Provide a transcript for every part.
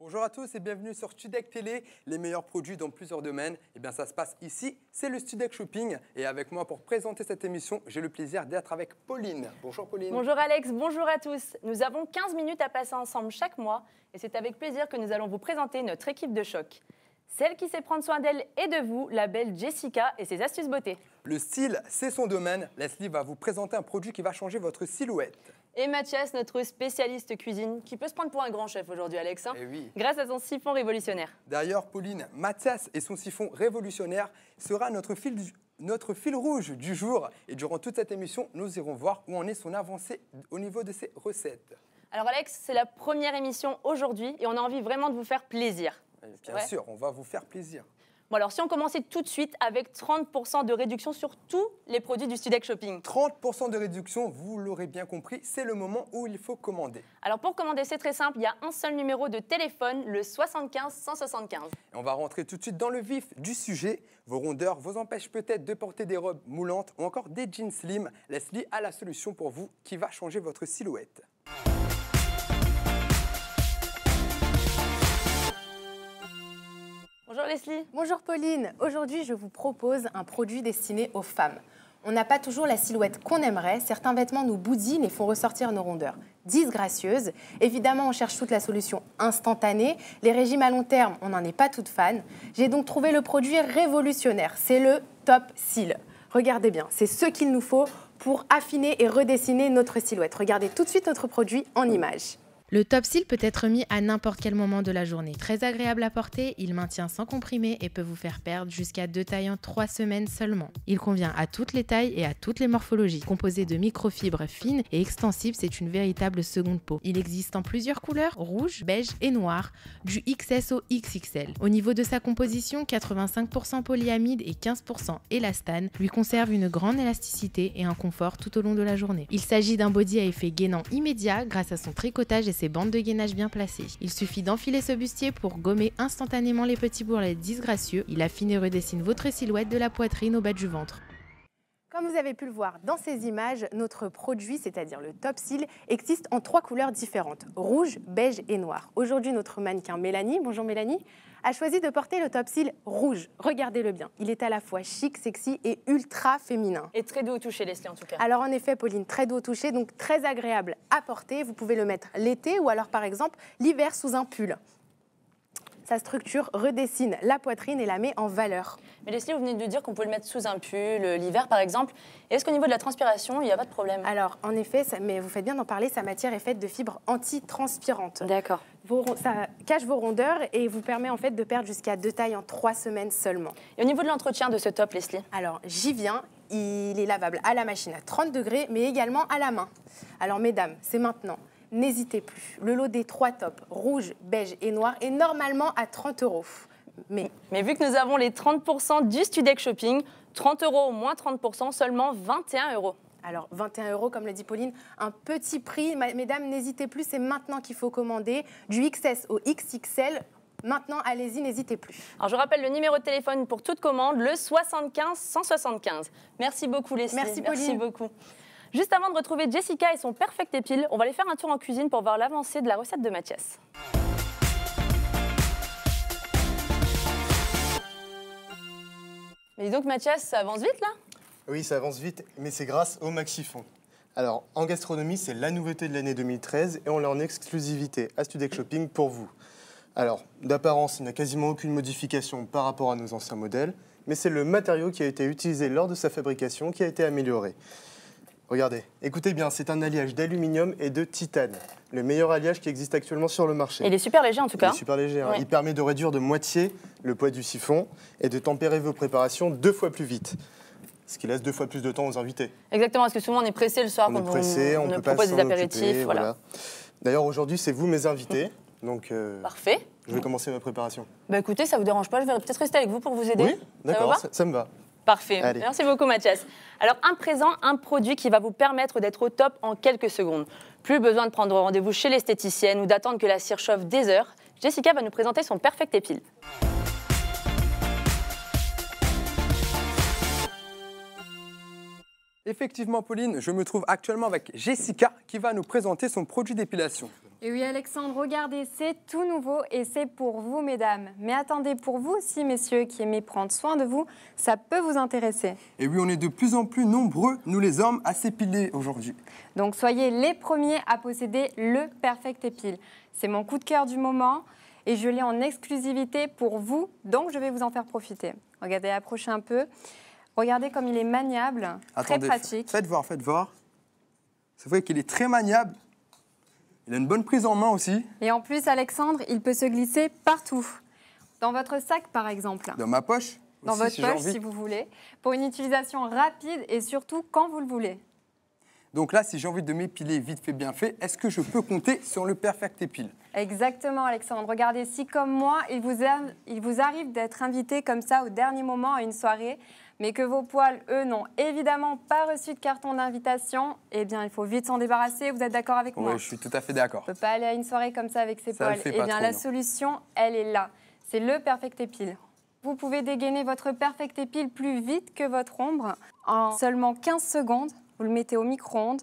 Bonjour à tous et bienvenue sur Studec Télé, les meilleurs produits dans plusieurs domaines. Et bien ça se passe ici, c'est le Studec Shopping. Et avec moi pour présenter cette émission, j'ai le plaisir d'être avec Pauline. Bonjour Pauline. Bonjour Alex, bonjour à tous. Nous avons 15 minutes à passer ensemble chaque mois et c'est avec plaisir que nous allons vous présenter notre équipe de choc. Celle qui sait prendre soin d'elle et de vous, la belle Jessica et ses astuces beauté. Le style, c'est son domaine. Leslie va vous présenter un produit qui va changer votre silhouette. Et Mathias, notre spécialiste cuisine, qui peut se prendre pour un grand chef aujourd'hui, Alex, Eh oui. grâce à son siphon révolutionnaire. D'ailleurs, Pauline, Mathias et son siphon révolutionnaire sera notre fil rouge du jour. Et durant toute cette émission, nous irons voir où en est son avancée au niveau de ses recettes. Alors Alex, c'est la première émission aujourd'hui et on a envie vraiment de vous faire plaisir. Bien sûr, on va vous faire plaisir. Bon alors si on commençait tout de suite avec 30% de réduction sur tous les produits du Studec Shopping. 30% de réduction, vous l'aurez bien compris, c'est le moment où il faut commander. Alors pour commander, c'est très simple, il y a un seul numéro de téléphone, le 75 175. Et on va rentrer tout de suite dans le vif du sujet. Vos rondeurs vous empêchent peut-être de porter des robes moulantes ou encore des jeans slim. Leslie a la solution pour vous qui va changer votre silhouette. Bonjour Leslie. Bonjour Pauline, aujourd'hui je vous propose un produit destiné aux femmes. On n'a pas toujours la silhouette qu'on aimerait, certains vêtements nous boudinent et font ressortir nos rondeurs disgracieuses. Évidemment, on cherche toute la solution instantanée. Les régimes à long terme, on n'en est pas toute fan. J'ai donc trouvé le produit révolutionnaire, c'est le Top Seal. Regardez bien, c'est ce qu'il nous faut pour affiner et redessiner notre silhouette. Regardez tout de suite notre produit en images. Le Top Seal peut être mis à n'importe quel moment de la journée. Très agréable à porter, il maintient sans comprimer et peut vous faire perdre jusqu'à 2 tailles en 3 semaines seulement. Il convient à toutes les tailles et à toutes les morphologies. Composé de microfibres fines et extensibles, c'est une véritable seconde peau. Il existe en plusieurs couleurs, rouge, beige et noir, du XS au XXL. Au niveau de sa composition, 85% polyamide et 15% élastane lui conserve une grande élasticité et un confort tout au long de la journée. Il s'agit d'un body à effet gainant immédiat grâce à son tricotage et ses bandes de gainage bien placées. Il suffit d'enfiler ce bustier pour gommer instantanément les petits bourrelets disgracieux. Il affine et redessine votre silhouette de la poitrine au bas du ventre. Comme vous avez pu le voir dans ces images, notre produit, c'est-à-dire le Top Seal, existe en 3 couleurs différentes, rouge, beige et noir. Aujourd'hui, notre mannequin Mélanie, bonjour Mélanie, a choisi de porter le Top Seal rouge. Regardez-le bien, il est à la fois chic, sexy et ultra féminin. Et très doux au toucher Leslie en tout cas. Alors en effet Pauline, très doux au toucher, donc très agréable à porter. Vous pouvez le mettre l'été ou alors par exemple l'hiver sous un pull. Sa structure redessine la poitrine et la met en valeur. Mais Leslie, vous venez de dire qu'on peut le mettre sous un pull, l'hiver par exemple. Est-ce qu'au niveau de la transpiration, il n'y a pas de problème? Alors en effet, mais vous faites bien d'en parler, sa matière est faite de fibres anti-transpirantes. D'accord. Ça cache vos rondeurs et vous permet en fait de perdre jusqu'à 2 tailles en 3 semaines seulement. Et au niveau de l'entretien de ce top, Leslie? Alors j'y viens, il est lavable à la machine à 30 degrés, mais également à la main. Alors mesdames, c'est maintenant. N'hésitez plus. Le lot des 3 tops, rouge, beige et noir, est normalement à 30 €. Mais vu que nous avons les 30% du Studec Shopping, 30 € moins 30%, seulement 21 €. alors 21 € comme le dit Pauline, un petit prix. Mesdames, n'hésitez plus, c'est maintenant qu'il faut commander. Du XS au XXL, maintenant allez-y, n'hésitez plus. Alors je rappelle le numéro de téléphone pour toute commande, le 75 175. Merci beaucoup Leslie. Merci Pauline. Merci beaucoup. Juste avant de retrouver Jessica et son Perfect Épile, on va aller faire un tour en cuisine pour voir l'avancée de la recette de Mathias. Mais dis donc Mathias, ça avance vite là? Oui, ça avance vite, mais c'est grâce au Maxifon. Alors, en gastronomie, c'est la nouveauté de l'année 2013 et on l'a en exclusivité à Studec Shopping pour vous. Alors, d'apparence, il n'y a quasiment aucune modification par rapport à nos anciens modèles, mais c'est le matériau qui a été utilisé lors de sa fabrication qui a été amélioré. Regardez, écoutez bien, c'est un alliage d'aluminium et de titane, le meilleur alliage qui existe actuellement sur le marché. Et il est super léger en tout cas. Il est super léger, hein. Ouais. Il permet de réduire de moitié le poids du siphon et de tempérer vos préparations 2 fois plus vite. Ce qui laisse 2 fois plus de temps aux invités. Exactement, parce que souvent on est pressé le soir On quand est pressé, on nous peut pas propose s'en des occuper, apéritifs. Voilà. D'ailleurs, aujourd'hui, c'est vous mes invités, donc Parfait. je vais commencer ma préparation. Bah écoutez, ça vous dérange pas, je vais peut-être rester avec vous pour vous aider. Oui, d'accord, Ça vous va? ça me va. Parfait. Allez. Merci beaucoup, Mathias. Alors, un présent, un produit qui va vous permettre d'être au top en quelques secondes. Plus besoin de prendre rendez-vous chez l'esthéticienne ou d'attendre que la cire chauffe des heures. Jessica va nous présenter son Perfect Épile. Effectivement, Pauline, je me trouve actuellement avec Jessica qui va nous présenter son produit d'épilation. Et oui Alexandre, regardez, c'est tout nouveau et c'est pour vous mesdames. Mais attendez, pour vous aussi messieurs qui aimez prendre soin de vous, ça peut vous intéresser. Et oui, on est de plus en plus nombreux, nous les hommes, à s'épiler aujourd'hui. Donc soyez les premiers à posséder le Perfect Épile. C'est mon coup de cœur du moment et je l'ai en exclusivité pour vous, donc je vais vous en faire profiter. Regardez, approchez un peu. Regardez comme il est maniable, Attendez, très pratique. Faites voir, faites voir. C'est vrai qu'il est très maniable. Il a une bonne prise en main aussi. Et en plus, Alexandre, il peut se glisser partout. Dans votre sac, par exemple. Dans ma poche. Dans aussi, votre si j'ai poche, envie. si vous voulez. Pour une utilisation rapide et surtout quand vous le voulez. Donc là, si j'ai envie de m'épiler vite fait, bien fait, est-ce que je peux compter sur le Perfect Épile? Exactement, Alexandre. Regardez, si comme moi, il vous arrive d'être invité comme ça au dernier moment à une soirée, mais que vos poils, eux, n'ont évidemment pas reçu de carton d'invitation, eh bien, il faut vite s'en débarrasser. Vous êtes d'accord avec moi? Oui, je suis tout à fait d'accord. On ne peut pas aller à une soirée comme ça avec ses Ça le poils. fait Eh pas bien, trop, la non. solution, elle est là. C'est le Perfect Épile. Vous pouvez dégainer votre Perfect Épile plus vite que votre ombre en seulement 15 secondes. Vous le mettez au micro-ondes.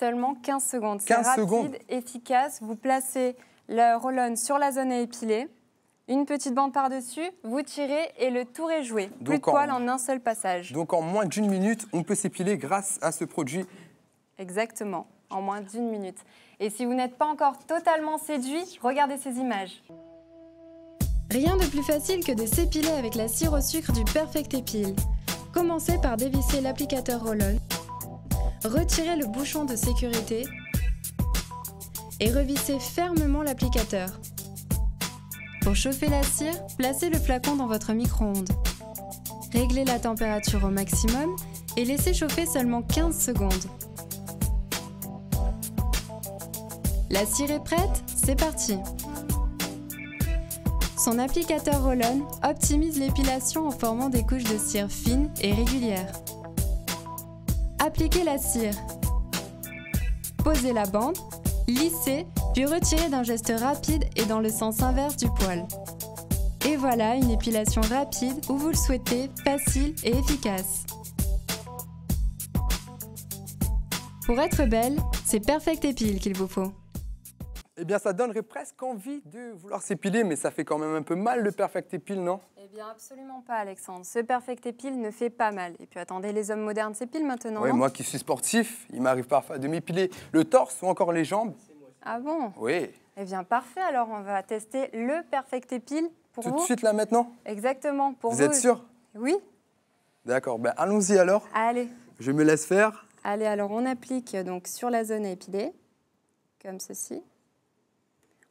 Seulement 15 secondes. C'est 15 rapide, secondes. efficace. Vous placez le roll-on sur la zone à épiler. Une petite bande par-dessus, vous tirez et le tour est joué. Plus de Donc poils en un seul passage. Donc en moins d'1 minute, on peut s'épiler grâce à ce produit. Exactement, en moins d'1 minute. Et si vous n'êtes pas encore totalement séduit, regardez ces images. Rien de plus facile que de s'épiler avec la cire au sucre du Perfect Épile. Commencez par dévisser l'applicateur roll-on, retirez le bouchon de sécurité et revissez fermement l'applicateur. Pour chauffer la cire, placez le flacon dans votre micro-ondes. Réglez la température au maximum et laissez chauffer seulement 15 secondes. La cire est prête, c'est parti! Son applicateur roll-on optimise l'épilation en formant des couches de cire fines et régulières. Appliquez la cire. Posez la bande, lissez, puis retirez d'un geste rapide et dans le sens inverse du poil. Et voilà une épilation rapide où vous le souhaitez, facile et efficace. Pour être belle, c'est Perfect Épile qu'il vous faut. Eh bien, ça donnerait presque envie de vouloir s'épiler, mais ça fait quand même un peu mal le Perfect Épile, non? Eh bien, absolument pas, Alexandre. Ce Perfect Épile ne fait pas mal. Et puis, attendez, les hommes modernes s'épilent maintenant, Oui, non? moi qui suis sportif, il m'arrive parfois de m'épiler le torse ou encore les jambes. Ah bon? Oui. Eh bien, parfait. Alors, on va tester le Perfect Épile pour Tout vous. de suite là maintenant? Exactement, pour vous. Vous êtes sûr? Oui. D'accord, ben allons-y alors. Allez. Je me laisse faire. Allez, alors on applique donc sur la zone à épiler, comme ceci.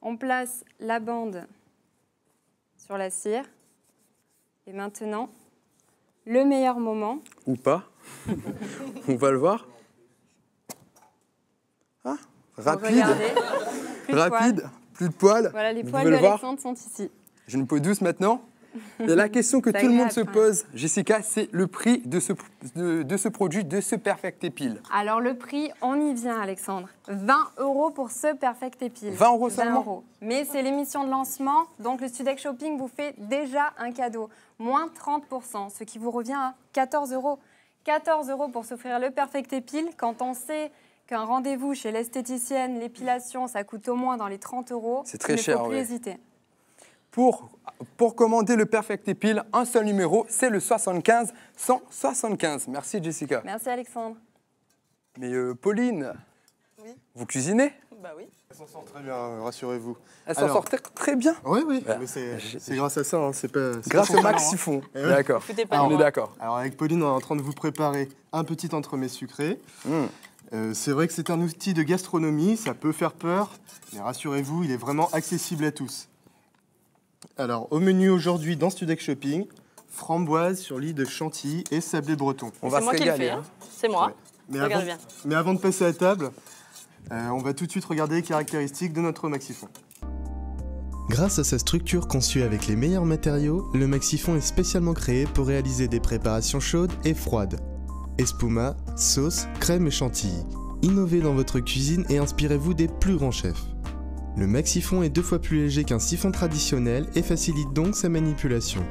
On place la bande sur la cire. Et maintenant, le meilleur moment. Ou pas. On va le voir. Ah, Vous rapide. regardez. Plus de Rapide, poils. plus de poils. Voilà, les Vous poils pouvez le voir. d'Alexandre sont ici. J'ai une peau douce maintenant. Et la question que C'est tout le monde agréable, se pose, Jessica, c'est le prix de ce produit, de ce Perfect Épile. Alors le prix, on y vient Alexandre. 20 € pour ce Perfect Épile. 20 € seulement 20 €. Mais c'est l'émission de lancement, donc le Studec Shopping vous fait déjà un cadeau. Moins 30%, ce qui vous revient à 14 €. 14 € pour s'offrir le Perfect Épile quand on sait qu'un rendez-vous chez l'esthéticienne, l'épilation, ça coûte au moins dans les 30 €. C'est très Il ne cher, faut plus oui. hésiter. Pour commander le Perfect Épile, un seul numéro, c'est le 75 175. Merci Jessica. Merci Alexandre. Mais Pauline, Oui. vous cuisinez? Bah oui. Elle s'en sort très bien, rassurez-vous. Elle s'en Alors- sort très bien. Oui, oui, Ouais. mais c'est grâce à ça, hein, c'est pas... c'est Grâce pas au son talent, Max hein. Siphon. Eh ouais. D'accord. Foutez pas On de est moi. d'accord. Alors avec Pauline, on est en train de vous préparer un petit entremets sucré. C'est vrai que c'est un outil de gastronomie, ça peut faire peur, mais rassurez-vous, il est vraiment accessible à tous. Alors, au menu aujourd'hui dans Studec Shopping, framboise sur lit de chantilly et sablé breton. On va C'est se moi qui le régaler. fais. hein. C'est moi. Ouais. Mais Regarde bien. mais avant de passer à table, on va tout de suite regarder les caractéristiques de notre maxifon. Grâce à sa structure conçue avec les meilleurs matériaux, le maxifon est spécialement créé pour réaliser des préparations chaudes et froides. Espuma, sauce, crème et chantilly. Innovez dans votre cuisine et inspirez-vous des plus grands chefs. Le maxifon est 2 fois plus léger qu'un siphon traditionnel et facilite donc sa manipulation.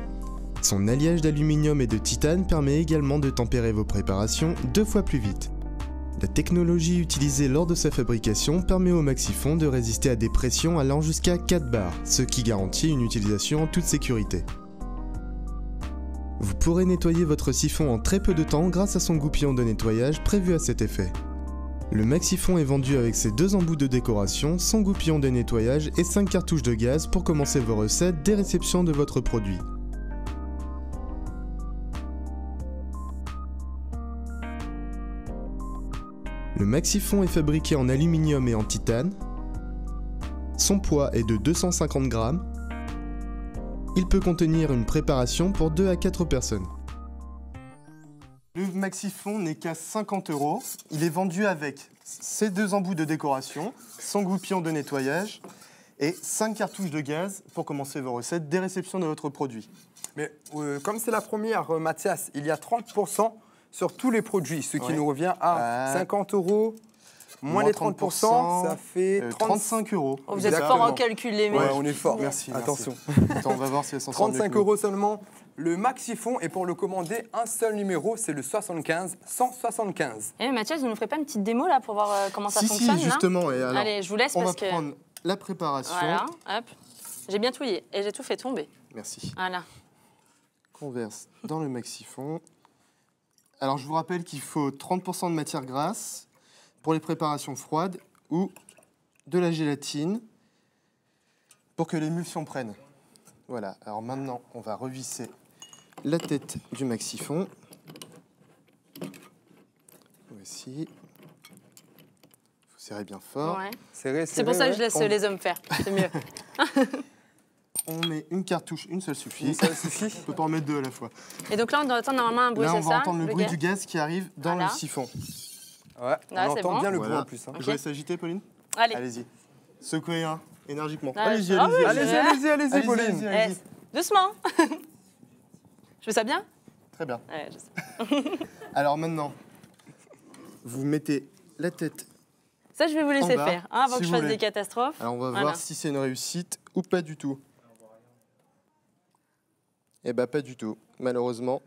Son alliage d'aluminium et de titane permet également de tempérer vos préparations 2 fois plus vite. La technologie utilisée lors de sa fabrication permet au maxifon de résister à des pressions allant jusqu'à 4 bars, ce qui garantit une utilisation en toute sécurité. Vous pourrez nettoyer votre siphon en très peu de temps grâce à son goupillon de nettoyage prévu à cet effet. Le maxifon est vendu avec ses 2 embouts de décoration, son goupillon de nettoyage et 5 cartouches de gaz pour commencer vos recettes dès réception de votre produit. Le maxifon est fabriqué en aluminium et en titane. Son poids est de 250 grammes. Il peut contenir une préparation pour 2 à 4 personnes. Le maxifon n'est qu'à 50 €. Il est vendu avec ses 2 embouts de décoration, son goupillon de nettoyage et 5 cartouches de gaz pour commencer vos recettes dès réception de votre produit. Mais comme c'est la première, Mathias, il y a 30% sur tous les produits, ce qui nous revient à 50 €. Moins les 30%, ça fait 35 €. Oh, vous êtes fort en calcul, les mecs. Ouais, on est fort. Merci. Attention. Attends, on va voir si elle s'en sort 35 € seulement. Le maxifon, et pour le commander, un seul numéro, c'est le 75 175. Eh Mathias, vous ne nous ferez pas une petite démo là pour voir comment ça si, fonctionne Si, justement. Et alors, allez, je vous laisse on parce va que... prendre la préparation. Voilà, hop. J'ai bien touillé et j'ai tout fait tomber. Merci. Voilà. Qu'on verse dans le maxifon. Alors, je vous rappelle qu'il faut 30% de matière grasse pour les préparations froides ou de la gélatine pour que l'émulsion prenne. Voilà. Alors maintenant, on va revisser la tête du maxifon. Voici. Il faut serrer bien fort. Ouais. C'est pour ça que je laisse les hommes faire. C'est mieux. On met une cartouche, une seule suffit. Une seule suffit. On peut pas en mettre 2 à la fois. Et donc là, on doit entendre normalement un bruit, là, c'est on ça? va entendre le bruit gaz du gaz qui arrive dans voilà. le siphon. Ouais, là, on entend bon. bien le bruit Voilà. en plus. Hein. Je vous laisse agiter, Pauline. Allez. Allez-y. Secouez énergiquement. Ah, Allez-y, ah oui, allez-y. Pauline. Allez-y. Doucement. Je fais ça bien? Très bien. Ouais, je sais. Alors maintenant, vous mettez la tête. Ça, je vais vous laisser bas, faire, hein, avant si que je vous fasse voulez. des catastrophes. Alors on va Voilà. voir si c'est une réussite ou pas du tout. Eh ben pas du tout, malheureusement.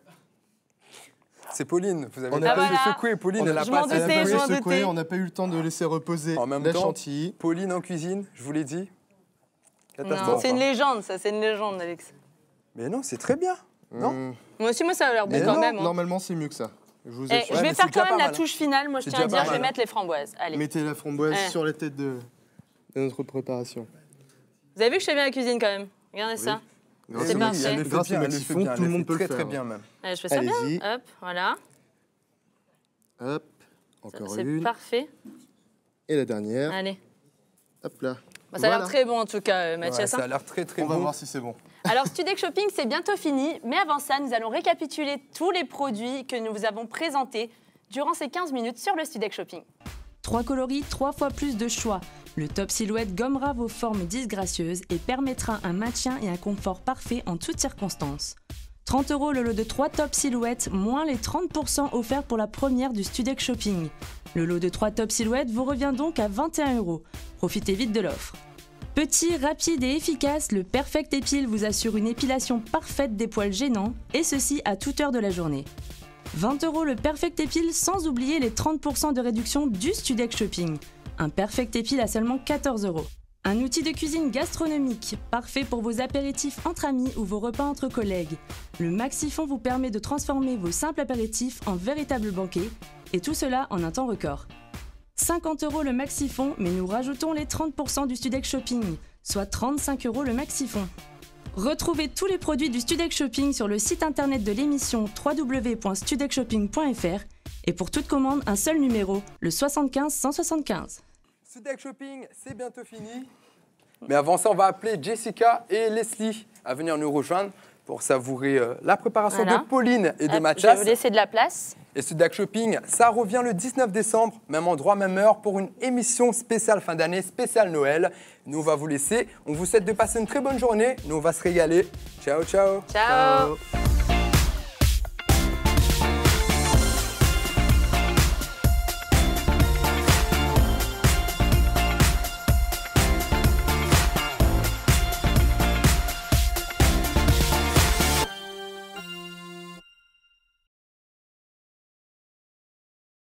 C'est Pauline, vous avez On pas a pu voilà. secouer. Pauline, elle a Je pas m'en assez doutais, Elle a je pas m'en secoué, doutais. on n'a pas eu le temps de laisser reposer En même la temps, chantilly. Pauline en cuisine, je vous l'ai dit. Non, Catastrophe. c'est une hein. légende, ça, c'est une légende, Alex. Mais non, c'est très bien. Non Moi aussi, ça a l'air bon Mais quand non, même. Hein. normalement c'est mieux que ça. Je vous Eh, assure. je vais mais faire c'est déjà quand même pas la mal. touche finale. Moi, je C'est tiens à déjà dire, pas je vais mal. mettre les framboises. Allez. Mettez la framboise Eh. sur la tête de notre préparation. Vous avez vu que je fais bien la cuisine quand même? Regardez ça. Grâce C'est au parfait. maxi- Elle le fait Grâce au bien, elle le fait maxifon, bien, tout le elle monde fait peut le très faire. très bien même. Allez, je fais ça Allez-y. bien. Hop, voilà. Hop, encore C'est une. parfait. Et la dernière. Allez. Hop là. Bah, ça a l'air Voilà. très bon en tout cas, Ouais, Mathias. ça hein. a l'air très très On va bon. voir si c'est bon. Alors, Studec Shopping, c'est bientôt fini. Mais avant ça, nous allons récapituler tous les produits que nous vous avons présentés durant ces 15 minutes sur le Studec Shopping. 3 coloris, 3 fois plus de choix. Le top silhouette gommera vos formes disgracieuses et permettra un maintien et un confort parfait en toutes circonstances. 30 € le lot de 3 top silhouettes, moins les 30% offerts pour la première du Studec Shopping. Le lot de 3 top silhouettes vous revient donc à 21 €. Profitez vite de l'offre. Petit, rapide et efficace, le Perfect Épile vous assure une épilation parfaite des poils gênants, et ceci à toute heure de la journée. 20 € le Perfect Épile sans oublier les 30% de réduction du Studec Shopping. Un Perfect Épile à seulement 14 €. Un outil de cuisine gastronomique, parfait pour vos apéritifs entre amis ou vos repas entre collègues. Le Maxifon vous permet de transformer vos simples apéritifs en véritables banquets, et tout cela en un temps record. 50 € le Maxifon, mais nous rajoutons les 30% du Studec Shopping, soit 35 € le Maxifon. Retrouvez tous les produits du Studec Shopping sur le site internet de l'émission www.studecshopping.fr et pour toute commande, un seul numéro, le 75 175. Studec Shopping, c'est bientôt fini. Mais avant ça, on va appeler Jessica et Leslie à venir nous rejoindre pour savourer la préparation Voilà. de Pauline et de Hop, je vais Mathias. vous laisser de la place. Et Studec Shopping, ça revient le 19 décembre, même endroit, même heure, pour une émission spéciale fin d'année, spéciale Noël. Nous, on va vous laisser. On vous souhaite de passer une très bonne journée. Nous, on va se régaler. Ciao, ciao. Ciao. Ciao.